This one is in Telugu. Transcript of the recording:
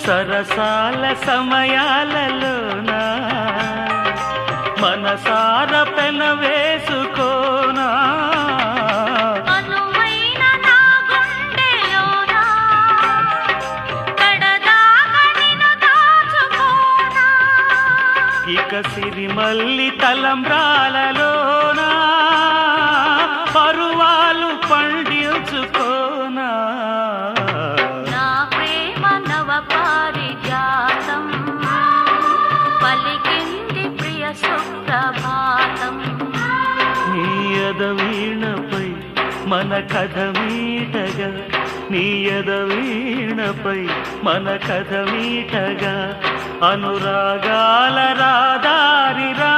సరసాల సమయాలలోనా మనసార పెన వేసుకోనా ఇక సిరిమల్లి తలంబ్రాలలోనా పరువాలు పండించుకోనా నా ప్రేమ నవ పారిజాతం పలికింది ప్రియ సుప్రభాతం నీ యదవీణపై మన కథ మీటగా నీ యదవీణపై మన కథ మీటగా అనురాగాల రాదారి రా